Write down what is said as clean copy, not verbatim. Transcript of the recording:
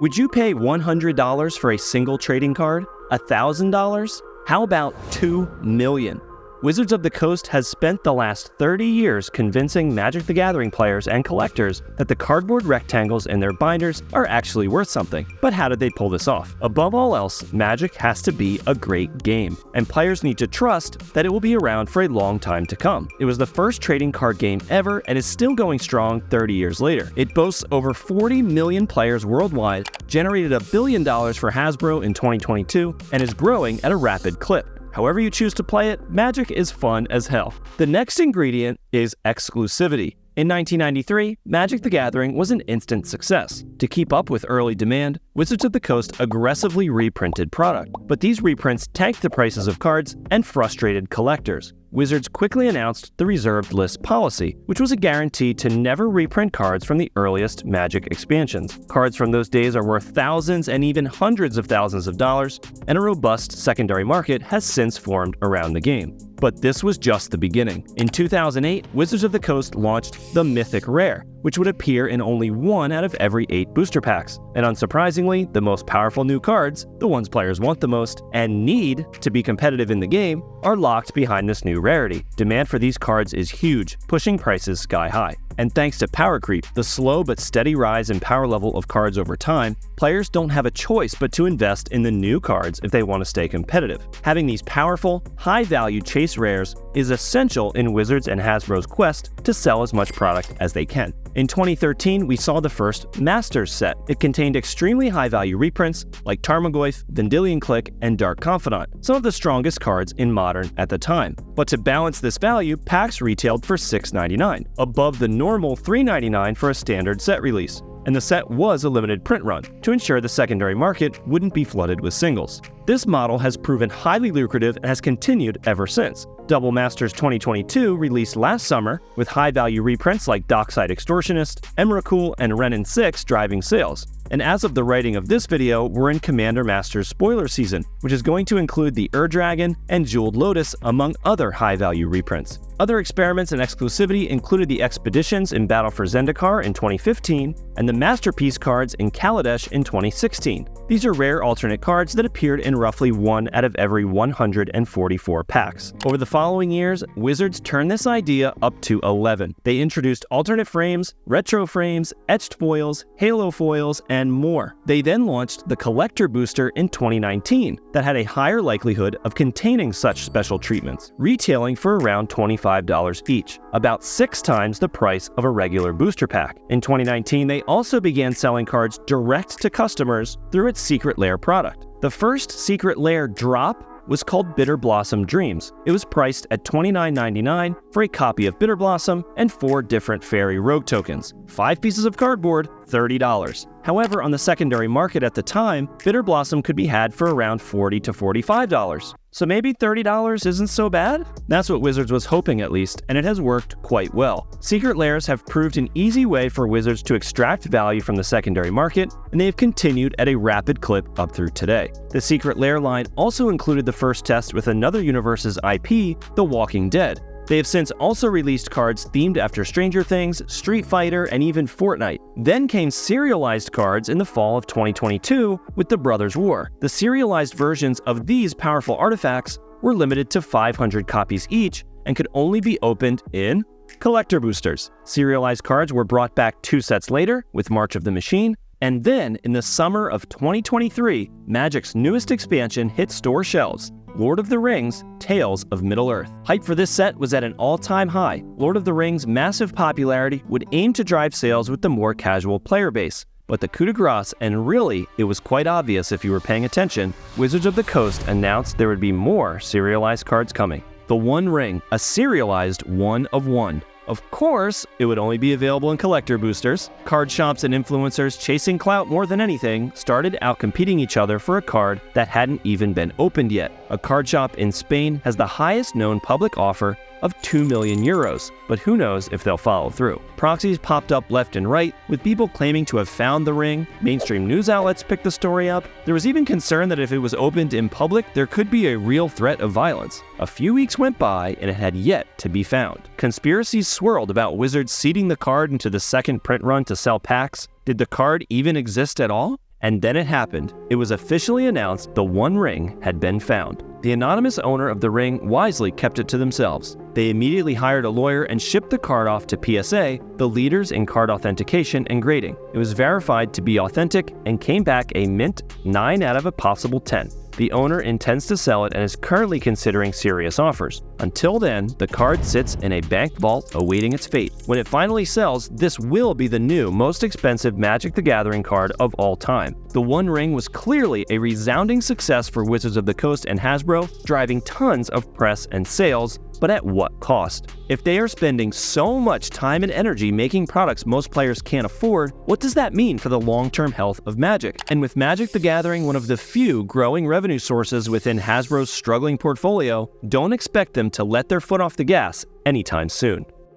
Would you pay $100 for a single trading card? $1,000? How about $2 million? Wizards of the Coast has spent the last 30 years convincing Magic the Gathering players and collectors that the cardboard rectangles in their binders are actually worth something. But how did they pull this off? Above all else, Magic has to be a great game, and players need to trust that it will be around for a long time to come. It was the first trading card game ever and is still going strong 30 years later. It boasts over 40 million players worldwide, generated $1 billion for Hasbro in 2022, and is growing at a rapid clip. However you choose to play it, Magic is fun as hell. The next ingredient is exclusivity. In 1993, Magic the Gathering was an instant success. To keep up with early demand, Wizards of the Coast aggressively reprinted product. But these reprints tanked the prices of cards and frustrated collectors. Wizards quickly announced the reserved list policy, which was a guarantee to never reprint cards from the earliest Magic expansions. Cards from those days are worth thousands and even hundreds of thousands of dollars, and a robust secondary market has since formed around the game. But this was just the beginning. In 2008, Wizards of the Coast launched the Mythic Rare, which would appear in only 1 out of every 8 booster packs. And unsurprisingly, the most powerful new cards, the ones players want the most and need to be competitive in the game, are locked behind this new rarity. Demand for these cards is huge, pushing prices sky high. And thanks to power creep, the slow but steady rise in power level of cards over time, players don't have a choice but to invest in the new cards if they want to stay competitive. Having these powerful, high-value chase rares is essential in Wizards and Hasbro's quest to sell as much product as they can. In 2013, we saw the first Masters set. It contained extremely high-value reprints like Tarmogoyf, Vendilion Clique, and Dark Confidant, some of the strongest cards in Modern at the time. But to balance this value, packs retailed for $6.99, above the normal $3.99 for a standard set release. And the set was a limited print run to ensure the secondary market wouldn't be flooded with singles. This model has proven highly lucrative and has continued ever since. Double Masters 2022 released last summer with high-value reprints like Dockside Extortionist, Emrakul, and Renin 6 driving sales. And as of the writing of this video, we're in Commander Masters spoiler season, which is going to include the Ur-Dragon and Jeweled Lotus, among other high-value reprints. Other experiments in exclusivity included the Expeditions in Battle for Zendikar in 2015 and the Masterpiece cards in Kaladesh in 2016. These are rare alternate cards that appeared in roughly 1 out of every 144 packs. Over the following years, Wizards turned this idea up to 11. They introduced alternate frames, retro frames, etched foils, halo foils, and more. They then launched the Collector Booster in 2019 that had a higher likelihood of containing such special treatments, retailing for around $25 each, about 6 times the price of a regular booster pack. In 2019, they also began selling cards direct to customers through its Secret Lair product. The first Secret Lair drop was called Bitter Blossom Dreams. It was priced at $29.99 for a copy of Bitter Blossom and 4 different Fairy Rogue tokens. 5 pieces of cardboard, $30. However, on the secondary market at the time, Bitter Blossom could be had for around $40 to $45. So maybe $30 isn't so bad? That's what Wizards was hoping at least, and it has worked quite well. Secret Lairs have proved an easy way for Wizards to extract value from the secondary market, and they have continued at a rapid clip up through today. The Secret Lair line also included the first test with another universe's IP, The Walking Dead. They have since also released cards themed after Stranger Things, Street Fighter, and even Fortnite. Then came serialized cards in the fall of 2022 with the Brothers War. The serialized versions of these powerful artifacts were limited to 500 copies each and could only be opened in collector boosters. Serialized cards were brought back 2 sets later with March of the Machine, and then in the summer of 2023, Magic's newest expansion hit store shelves, Lord of the Rings, Tales of Middle-earth. Hype for this set was at an all-time high. Lord of the Rings' massive popularity would aim to drive sales with the more casual player base. But the coup de grace, and really, it was quite obvious if you were paying attention, Wizards of the Coast announced there would be more serialized cards coming. The One Ring, a serialized 1 of 1. Of course, it would only be available in collector boosters. Card shops and influencers chasing clout more than anything started out competing each other for a card that hadn't even been opened yet. A card shop in Spain has the highest known public offer of 2 million euros, but who knows if they'll follow through. Proxies popped up left and right, with people claiming to have found the ring. Mainstream news outlets picked the story up. There was even concern that if it was opened in public, there could be a real threat of violence. A few weeks went by and it had yet to be found. Conspiracies swirled about Wizards seeding the card into the second print run to sell packs. Did the card even exist at all? And then it happened. It was officially announced the One Ring had been found. The anonymous owner of the ring wisely kept it to themselves. They immediately hired a lawyer and shipped the card off to PSA, the leaders in card authentication and grading. It was verified to be authentic and came back a mint 9 out of a possible 10. The owner intends to sell it and is currently considering serious offers. Until then, the card sits in a bank vault awaiting its fate. When it finally sells, this will be the new, most expensive Magic the Gathering card of all time. The One Ring was clearly a resounding success for Wizards of the Coast and Hasbro, driving tons of press and sales, but at what cost? If they are spending so much time and energy making products most players can't afford, what does that mean for the long-term health of Magic? And with Magic the Gathering one of the few growing revenue sources within Hasbro's struggling portfolio, don't expect them to let their foot off the gas anytime soon.